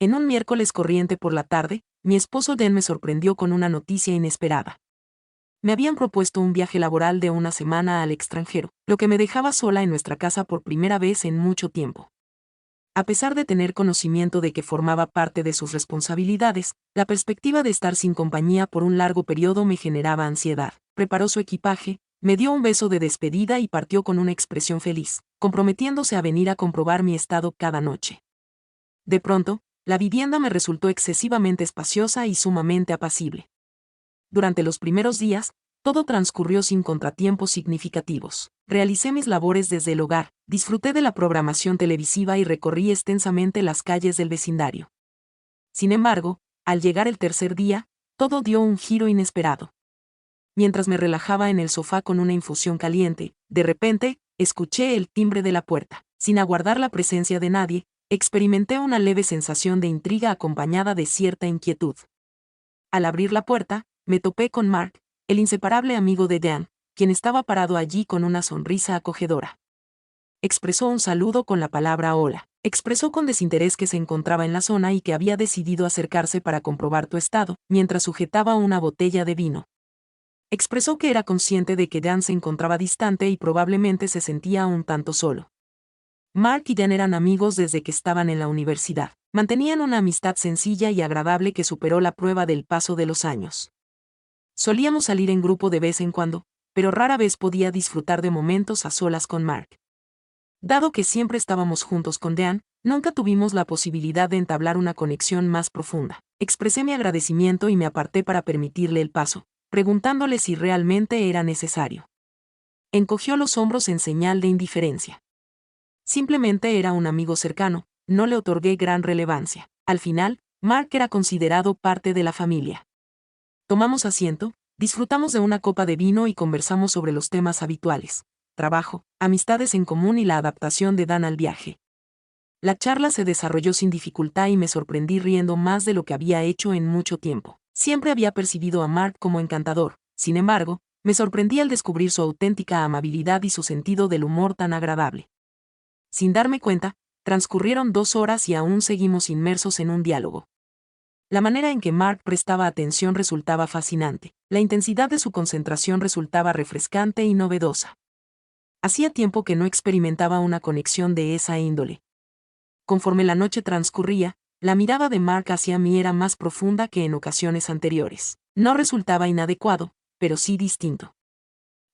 En un miércoles corriente por la tarde, mi esposo Dan me sorprendió con una noticia inesperada. Me habían propuesto un viaje laboral de una semana al extranjero, lo que me dejaba sola en nuestra casa por primera vez en mucho tiempo. A pesar de tener conocimiento de que formaba parte de sus responsabilidades, la perspectiva de estar sin compañía por un largo periodo me generaba ansiedad. Preparó su equipaje, me dio un beso de despedida y partió con una expresión feliz, comprometiéndose a venir a comprobar mi estado cada noche. De pronto, la vivienda me resultó excesivamente espaciosa y sumamente apacible. Durante los primeros días, todo transcurrió sin contratiempos significativos. Realicé mis labores desde el hogar, disfruté de la programación televisiva y recorrí extensamente las calles del vecindario. Sin embargo, al llegar el tercer día, todo dio un giro inesperado. Mientras me relajaba en el sofá con una infusión caliente, de repente, escuché el timbre de la puerta. Sin aguardar la presencia de nadie, experimenté una leve sensación de intriga acompañada de cierta inquietud. Al abrir la puerta, me topé con Mark, el inseparable amigo de Dan, quien estaba parado allí con una sonrisa acogedora. Expresó un saludo con la palabra hola. Expresó con desinterés que se encontraba en la zona y que había decidido acercarse para comprobar tu estado, mientras sujetaba una botella de vino. Expresó que era consciente de que Dan se encontraba distante y probablemente se sentía un tanto solo. Mark y Dan eran amigos desde que estaban en la universidad. Mantenían una amistad sencilla y agradable que superó la prueba del paso de los años. Solíamos salir en grupo de vez en cuando, pero rara vez podía disfrutar de momentos a solas con Mark. Dado que siempre estábamos juntos con Dan, nunca tuvimos la posibilidad de entablar una conexión más profunda. Expresé mi agradecimiento y me aparté para permitirle el paso, preguntándole si realmente era necesario. Encogió los hombros en señal de indiferencia. Simplemente era un amigo cercano, no le otorgué gran relevancia. Al final, Mark era considerado parte de la familia. Tomamos asiento, disfrutamos de una copa de vino y conversamos sobre los temas habituales: trabajo, amistades en común y la adaptación de Dan al viaje. La charla se desarrolló sin dificultad y me sorprendí riendo más de lo que había hecho en mucho tiempo. Siempre había percibido a Mark como encantador, sin embargo, me sorprendí al descubrir su auténtica amabilidad y su sentido del humor tan agradable. Sin darme cuenta, transcurrieron 2 horas y aún seguimos inmersos en un diálogo. La manera en que Mark prestaba atención resultaba fascinante. La intensidad de su concentración resultaba refrescante y novedosa. Hacía tiempo que no experimentaba una conexión de esa índole. Conforme la noche transcurría, la mirada de Mark hacia mí era más profunda que en ocasiones anteriores. No resultaba inadecuado, pero sí distinto.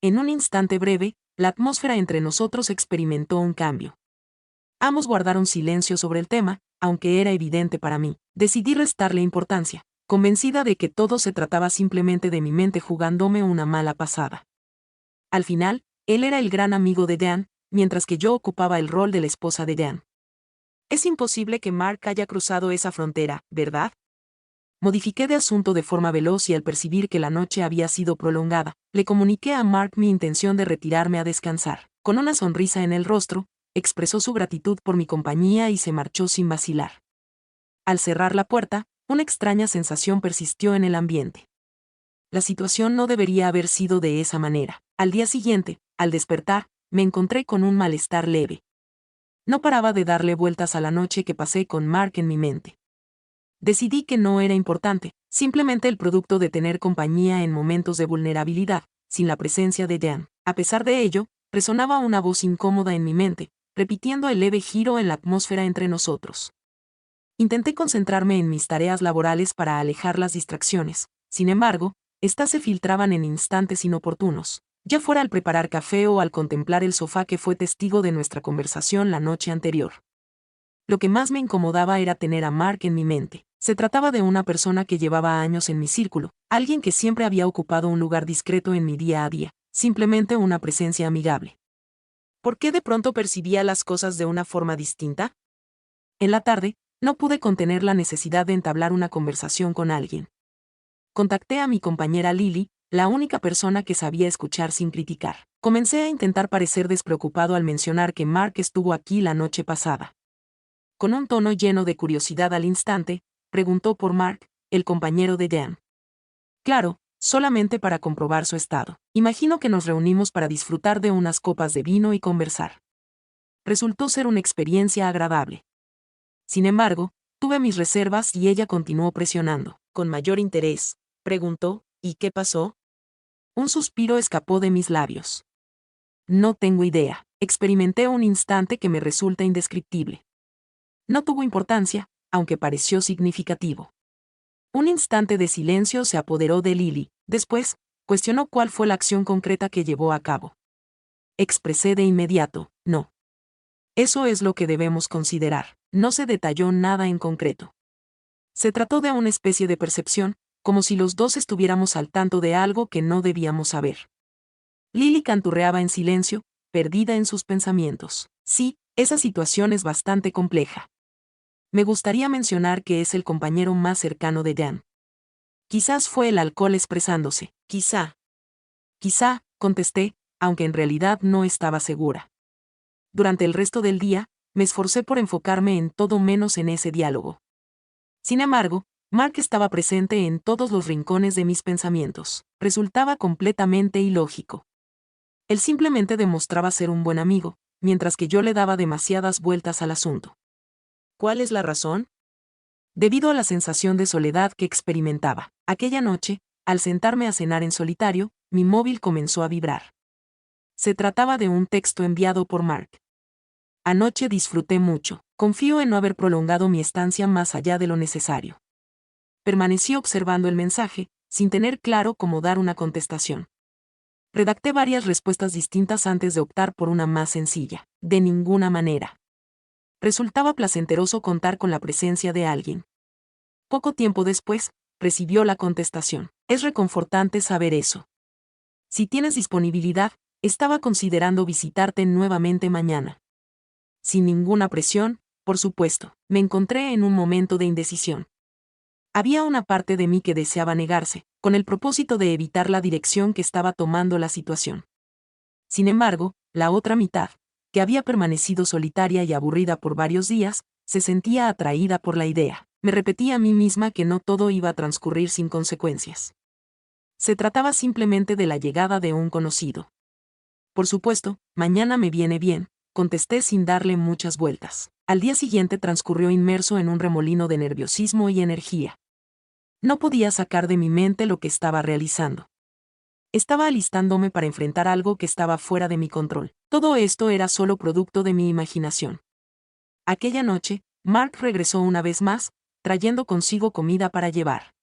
En un instante breve, la atmósfera entre nosotros experimentó un cambio. Ambos guardaron silencio sobre el tema, aunque era evidente para mí. Decidí restarle importancia, convencida de que todo se trataba simplemente de mi mente jugándome una mala pasada. Al final, él era el gran amigo de Dan, mientras que yo ocupaba el rol de la esposa de Dan. Es imposible que Mark haya cruzado esa frontera, ¿verdad? Modifiqué de asunto de forma veloz y al percibir que la noche había sido prolongada, le comuniqué a Mark mi intención de retirarme a descansar. Con una sonrisa en el rostro, expresó su gratitud por mi compañía y se marchó sin vacilar. Al cerrar la puerta, una extraña sensación persistió en el ambiente. La situación no debería haber sido de esa manera. Al día siguiente, al despertar, me encontré con un malestar leve. No paraba de darle vueltas a la noche que pasé con Mark en mi mente. Decidí que no era importante, simplemente el producto de tener compañía en momentos de vulnerabilidad, sin la presencia de Dan. A pesar de ello, resonaba una voz incómoda en mi mente, repitiendo el leve giro en la atmósfera entre nosotros. Intenté concentrarme en mis tareas laborales para alejar las distracciones. Sin embargo, estas se filtraban en instantes inoportunos, ya fuera al preparar café o al contemplar el sofá que fue testigo de nuestra conversación la noche anterior. Lo que más me incomodaba era tener a Mark en mi mente. Se trataba de una persona que llevaba años en mi círculo, alguien que siempre había ocupado un lugar discreto en mi día a día, simplemente una presencia amigable. ¿Por qué de pronto percibía las cosas de una forma distinta? En la tarde, no pude contener la necesidad de entablar una conversación con alguien. Contacté a mi compañera Lily, la única persona que sabía escuchar sin criticar. Comencé a intentar parecer despreocupado al mencionar que Mark estuvo aquí la noche pasada. Con un tono lleno de curiosidad al instante, preguntó por Mark, el compañero de Dan. Claro, solamente para comprobar su estado. Imagino que nos reunimos para disfrutar de unas copas de vino y conversar. Resultó ser una experiencia agradable. Sin embargo, Tuve mis reservas y ella continuó presionando. Con mayor interés, preguntó, ¿y qué pasó? Un suspiro escapó de mis labios. No tengo idea. Experimenté un instante que me resulta indescriptible. No tuvo importancia, aunque pareció significativo. Un instante de silencio se apoderó de Lily. Después, cuestionó cuál fue la acción concreta que llevó a cabo. Expresé de inmediato, no. Eso es lo que debemos considerar. No se detalló nada en concreto. Se trató de una especie de percepción, como si los dos estuviéramos al tanto de algo que no debíamos saber. Lily canturreaba en silencio, perdida en sus pensamientos. Sí, esa situación es bastante compleja. Me gustaría mencionar que es el compañero más cercano de Dan. Quizás fue el alcohol expresándose. Quizá, contesté, aunque en realidad no estaba segura. Durante el resto del día, me esforcé por enfocarme en todo menos en ese diálogo. Sin embargo, Mark estaba presente en todos los rincones de mis pensamientos. Resultaba completamente ilógico. Él simplemente demostraba ser un buen amigo, mientras que yo le daba demasiadas vueltas al asunto. ¿Cuál es la razón? Debido a la sensación de soledad que experimentaba. Aquella noche, al sentarme a cenar en solitario, mi móvil comenzó a vibrar. Se trataba de un texto enviado por Mark. Anoche disfruté mucho. Confío en no haber prolongado mi estancia más allá de lo necesario. Permanecí observando el mensaje, sin tener claro cómo dar una contestación. Redacté varias respuestas distintas antes de optar por una más sencilla. De ninguna manera. Resultaba placenteroso contar con la presencia de alguien. Poco tiempo después, recibió la contestación. Es reconfortante saber eso. Si tienes disponibilidad, estaba considerando visitarte nuevamente mañana. Sin ninguna presión, por supuesto, me encontré en un momento de indecisión. Había una parte de mí que deseaba negarse, con el propósito de evitar la dirección que estaba tomando la situación. Sin embargo, la otra mitad, que había permanecido solitaria y aburrida por varios días, se sentía atraída por la idea. Me repetí a mí misma que no todo iba a transcurrir sin consecuencias. Se trataba simplemente de la llegada de un conocido. Por supuesto, mañana me viene bien, contesté sin darle muchas vueltas. Al día siguiente transcurrió inmerso en un remolino de nerviosismo y energía. No podía sacar de mi mente lo que estaba realizando. Estaba alistándome para enfrentar algo que estaba fuera de mi control. Todo esto era solo producto de mi imaginación. Aquella noche, Mark regresó una vez más, trayendo consigo comida para llevar.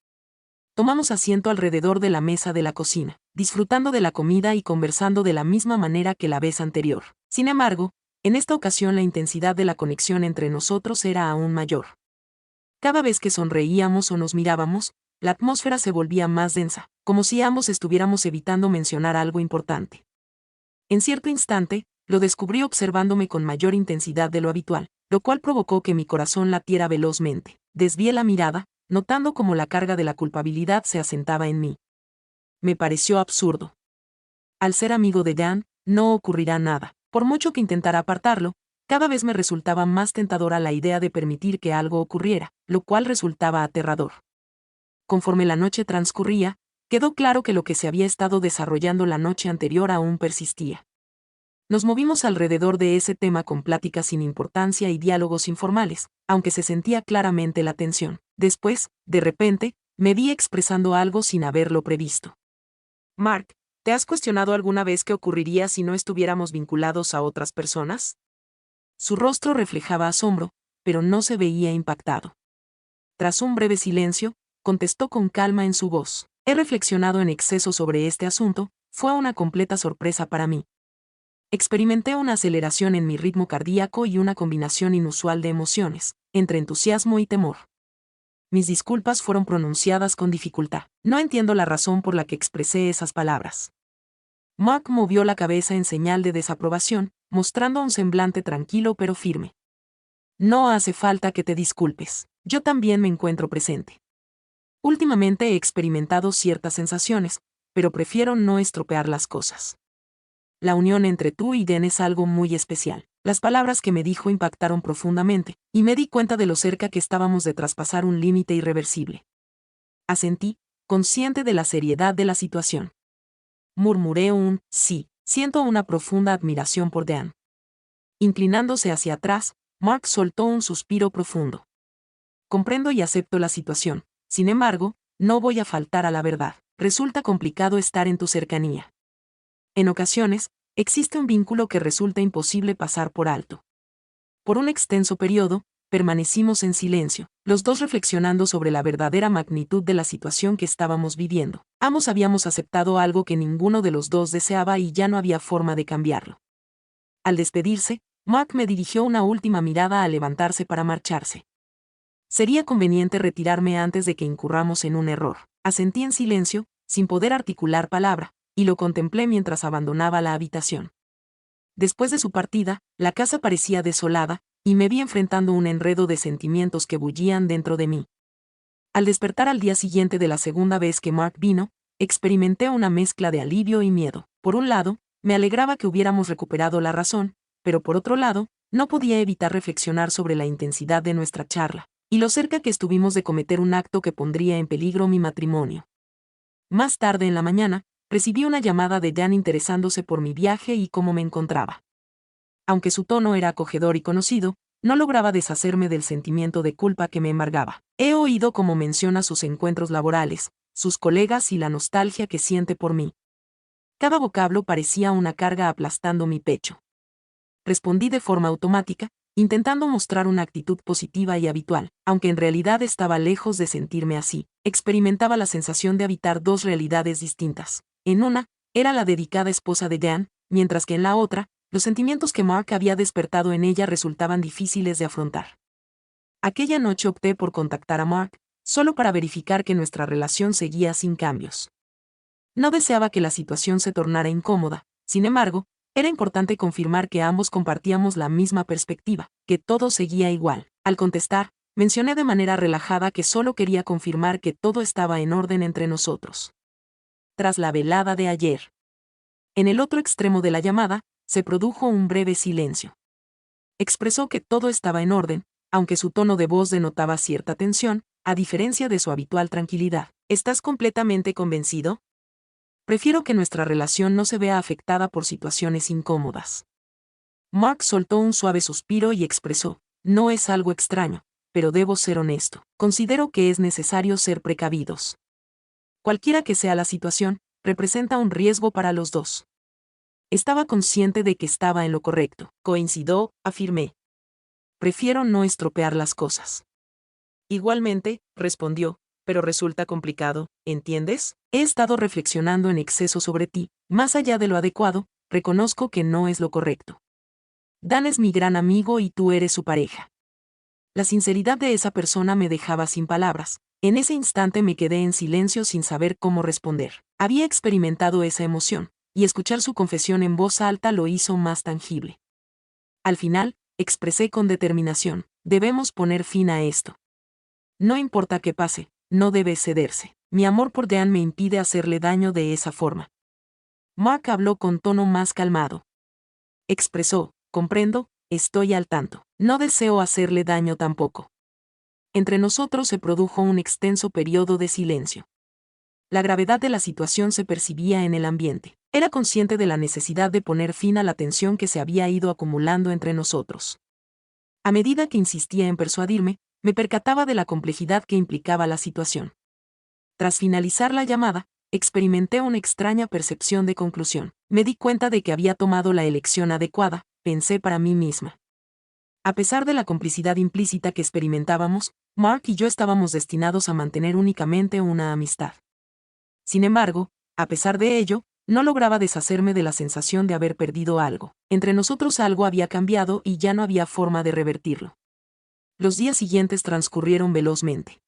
Tomamos asiento alrededor de la mesa de la cocina, disfrutando de la comida y conversando de la misma manera que la vez anterior. Sin embargo, en esta ocasión la intensidad de la conexión entre nosotros era aún mayor. Cada vez que sonreíamos o nos mirábamos, la atmósfera se volvía más densa, como si ambos estuviéramos evitando mencionar algo importante. En cierto instante, lo descubrí observándome con mayor intensidad de lo habitual, lo cual provocó que mi corazón latiera velozmente. Desvié la mirada, notando cómo la carga de la culpabilidad se asentaba en mí. Me pareció absurdo. Al ser amigo de Dan, no ocurrirá nada. Por mucho que intentara apartarlo, cada vez me resultaba más tentadora la idea de permitir que algo ocurriera, lo cual resultaba aterrador. Conforme la noche transcurría, quedó claro que lo que se había estado desarrollando la noche anterior aún persistía. Nos movimos alrededor de ese tema con pláticas sin importancia y diálogos informales, aunque se sentía claramente la tensión. Después, de repente, me vi expresando algo sin haberlo previsto. Mark, ¿te has cuestionado alguna vez qué ocurriría si no estuviéramos vinculados a otras personas? Su rostro reflejaba asombro, pero no se veía impactado. Tras un breve silencio, contestó con calma en su voz. He reflexionado en exceso sobre este asunto, fue una completa sorpresa para mí. Experimenté una aceleración en mi ritmo cardíaco y una combinación inusual de emociones, entre entusiasmo y temor. Mis disculpas fueron pronunciadas con dificultad. No entiendo la razón por la que expresé esas palabras. Mark movió la cabeza en señal de desaprobación, mostrando un semblante tranquilo pero firme. No hace falta que te disculpes. Yo también me encuentro presente. Últimamente he experimentado ciertas sensaciones, pero prefiero no estropear las cosas. La unión entre tú y Dan es algo muy especial. Las palabras que me dijo impactaron profundamente, y me di cuenta de lo cerca que estábamos de traspasar un límite irreversible. Asentí, consciente de la seriedad de la situación. Murmuré un sí. Siento una profunda admiración por Dan. Inclinándose hacia atrás, Mark soltó un suspiro profundo. comprendo y acepto la situación. Sin embargo, no voy a faltar a la verdad. Resulta complicado estar en tu cercanía. En ocasiones, existe un vínculo que resulta imposible pasar por alto. Por un extenso periodo, permanecimos en silencio, los dos reflexionando sobre la verdadera magnitud de la situación que estábamos viviendo. Ambos habíamos aceptado algo que ninguno de los dos deseaba y ya no había forma de cambiarlo. Al despedirse, Mark me dirigió una última mirada al levantarse para marcharse. Sería conveniente retirarme antes de que incurramos en un error. Asentí en silencio, sin poder articular palabra, y lo contemplé mientras abandonaba la habitación. Después de su partida, la casa parecía desolada, y me vi enfrentando un enredo de sentimientos que bullían dentro de mí. Al despertar al día siguiente de la segunda vez que Mark vino, experimenté una mezcla de alivio y miedo. Por un lado, me alegraba que hubiéramos recuperado la razón, pero por otro lado, no podía evitar reflexionar sobre la intensidad de nuestra charla, y lo cerca que estuvimos de cometer un acto que pondría en peligro mi matrimonio. Más tarde en la mañana, recibí una llamada de Dan interesándose por mi viaje y cómo me encontraba. Aunque su tono era acogedor y conocido, no lograba deshacerme del sentimiento de culpa que me embargaba. He oído cómo menciona sus encuentros laborales, sus colegas y la nostalgia que siente por mí. Cada vocablo parecía una carga aplastando mi pecho. Respondí de forma automática, intentando mostrar una actitud positiva y habitual, aunque en realidad estaba lejos de sentirme así. Experimentaba la sensación de habitar dos realidades distintas. En una, era la dedicada esposa de Dan, mientras que en la otra, los sentimientos que Mark había despertado en ella resultaban difíciles de afrontar. Aquella noche opté por contactar a Mark, solo para verificar que nuestra relación seguía sin cambios. No deseaba que la situación se tornara incómoda, sin embargo, era importante confirmar que ambos compartíamos la misma perspectiva, que todo seguía igual. Al contestar, mencioné de manera relajada que solo quería confirmar que todo estaba en orden entre nosotros. Tras la velada de ayer. En el otro extremo de la llamada, se produjo un breve silencio. Expresó que todo estaba en orden, aunque su tono de voz denotaba cierta tensión, a diferencia de su habitual tranquilidad. ¿Estás completamente convencido? Prefiero que nuestra relación no se vea afectada por situaciones incómodas. Mark soltó un suave suspiro y expresó, no es algo extraño, pero debo ser honesto. Considero que es necesario ser precavidos. Cualquiera que sea la situación, representa un riesgo para los dos. Estaba consciente de que estaba en lo correcto. Coincidió, afirmé. Prefiero no estropear las cosas. Igualmente, respondió, pero resulta complicado, ¿entiendes? He estado reflexionando en exceso sobre ti, más allá de lo adecuado, reconozco que no es lo correcto. Dan es mi gran amigo y tú eres su pareja. La sinceridad de esa persona me dejaba sin palabras. En ese instante me quedé en silencio sin saber cómo responder. Había experimentado esa emoción, y escuchar su confesión en voz alta lo hizo más tangible. Al final, expresé con determinación, debemos poner fin a esto. No importa qué pase, no debe cederse. Mi amor por Dan me impide hacerle daño de esa forma. Mark habló con tono más calmado. Expresó, comprendo, estoy al tanto. No deseo hacerle daño tampoco. Entre nosotros se produjo un extenso periodo de silencio. La gravedad de la situación se percibía en el ambiente. Era consciente de la necesidad de poner fin a la tensión que se había ido acumulando entre nosotros. A medida que insistía en persuadirme, me percataba de la complejidad que implicaba la situación. Tras finalizar la llamada, experimenté una extraña percepción de conclusión. Me di cuenta de que había tomado la elección adecuada, pensé para mí misma. A pesar de la complicidad implícita que experimentábamos, Mark y yo estábamos destinados a mantener únicamente una amistad. Sin embargo, a pesar de ello, no lograba deshacerme de la sensación de haber perdido algo. Entre nosotros algo había cambiado y ya no había forma de revertirlo. Los días siguientes transcurrieron velozmente.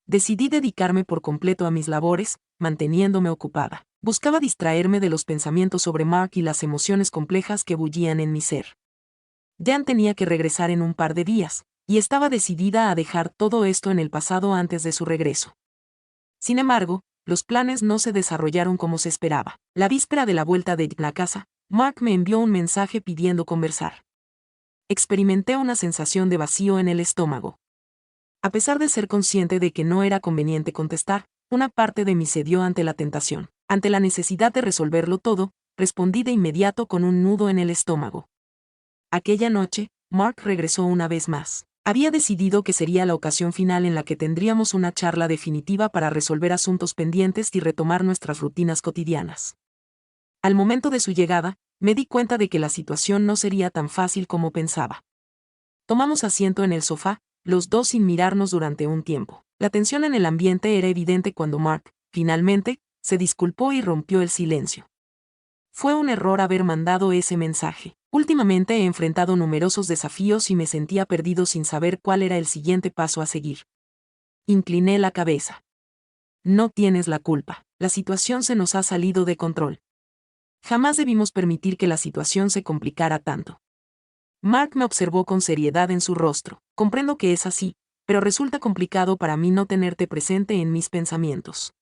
Decidí dedicarme por completo a mis labores, manteniéndome ocupada. Buscaba distraerme de los pensamientos sobre Mark y las emociones complejas que bullían en mi ser. Dan tenía que regresar en un par de días, y estaba decidida a dejar todo esto en el pasado antes de su regreso. Sin embargo, los planes no se desarrollaron como se esperaba. La víspera de la vuelta de la casa, Mark me envió un mensaje pidiendo conversar. Experimenté una sensación de vacío en el estómago. A pesar de ser consciente de que no era conveniente contestar, una parte de mí cedió ante la tentación. Ante la necesidad de resolverlo todo, respondí de inmediato con un nudo en el estómago. Aquella noche, Mark regresó una vez más. Había decidido que sería la ocasión final en la que tendríamos una charla definitiva para resolver asuntos pendientes y retomar nuestras rutinas cotidianas. Al momento de su llegada, me di cuenta de que la situación no sería tan fácil como pensaba. Tomamos asiento en el sofá, los dos sin mirarnos durante un tiempo. La tensión en el ambiente era evidente cuando Mark, finalmente, se disculpó y rompió el silencio. Fue un error haber mandado ese mensaje. Últimamente he enfrentado numerosos desafíos y me sentía perdido sin saber cuál era el siguiente paso a seguir. Incliné la cabeza. No tienes la culpa. La situación se nos ha salido de control. Jamás debimos permitir que la situación se complicara tanto. Mark me observó con seriedad en su rostro. Comprendo que es así, pero resulta complicado para mí no tenerte presente en mis pensamientos.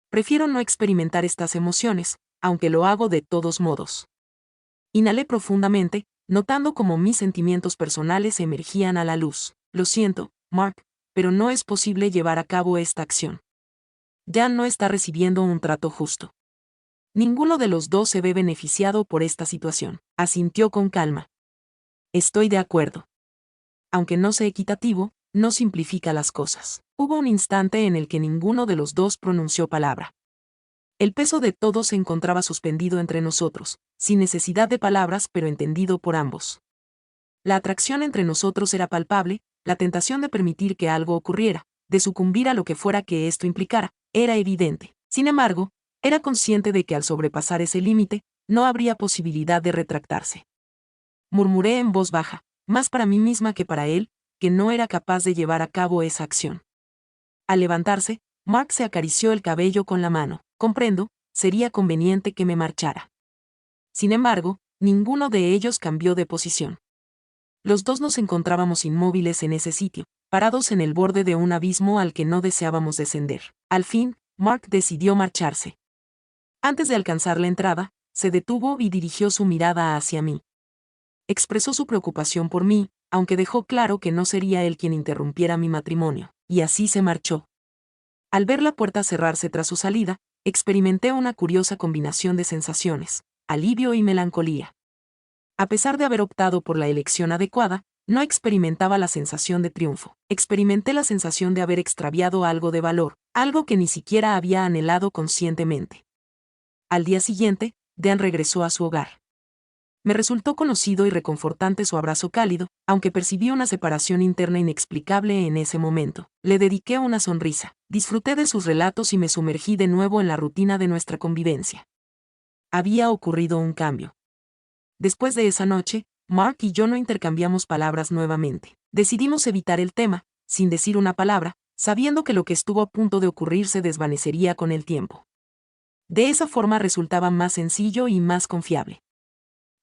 Prefiero no experimentar estas emociones, aunque lo hago de todos modos. Inhalé profundamente, notando cómo mis sentimientos personales emergían a la luz. Lo siento, Mark, pero no es posible llevar a cabo esta acción. Jan no está recibiendo un trato justo. Ninguno de los dos se ve beneficiado por esta situación. Asintió con calma. Estoy de acuerdo. Aunque no sea equitativo, no simplifica las cosas. Hubo un instante en el que ninguno de los dos pronunció palabra. El peso de todo se encontraba suspendido entre nosotros, sin necesidad de palabras pero entendido por ambos. La atracción entre nosotros era palpable, la tentación de permitir que algo ocurriera, de sucumbir a lo que fuera que esto implicara, era evidente. Sin embargo, era consciente de que al sobrepasar ese límite, no habría posibilidad de retractarse. Murmuré en voz baja, más para mí misma que para él, que no era capaz de llevar a cabo esa acción. Al levantarse, Mark se acarició el cabello con la mano. Comprendo, sería conveniente que me marchara. Sin embargo, ninguno de ellos cambió de posición. Los dos nos encontrábamos inmóviles en ese sitio, parados en el borde de un abismo al que no deseábamos descender. Al fin, Mark decidió marcharse. Antes de alcanzar la entrada, se detuvo y dirigió su mirada hacia mí. Expresó su preocupación por mí, aunque dejó claro que no sería él quien interrumpiera mi matrimonio, y así se marchó. Al ver la puerta cerrarse tras su salida, experimenté una curiosa combinación de sensaciones, alivio y melancolía. A pesar de haber optado por la elección adecuada, no experimentaba la sensación de triunfo. Experimenté la sensación de haber extraviado algo de valor, algo que ni siquiera había anhelado conscientemente. Al día siguiente, Dan regresó a su hogar. Me resultó conocido y reconfortante su abrazo cálido, aunque percibí una separación interna inexplicable en ese momento. Le dediqué una sonrisa, disfruté de sus relatos y me sumergí de nuevo en la rutina de nuestra convivencia. Había ocurrido un cambio. Después de esa noche, Mark y yo no intercambiamos palabras nuevamente. Decidimos evitar el tema, sin decir una palabra, sabiendo que lo que estuvo a punto de ocurrir se desvanecería con el tiempo. De esa forma resultaba más sencillo y más confiable.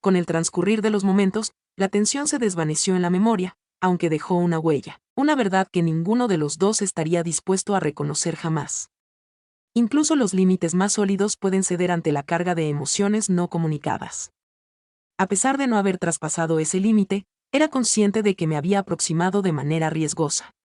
Con el transcurrir de los momentos, la tensión se desvaneció en la memoria, aunque dejó una huella, una verdad que ninguno de los dos estaría dispuesto a reconocer jamás. Incluso los límites más sólidos pueden ceder ante la carga de emociones no comunicadas. A pesar de no haber traspasado ese límite, era consciente de que me había aproximado de manera riesgosa.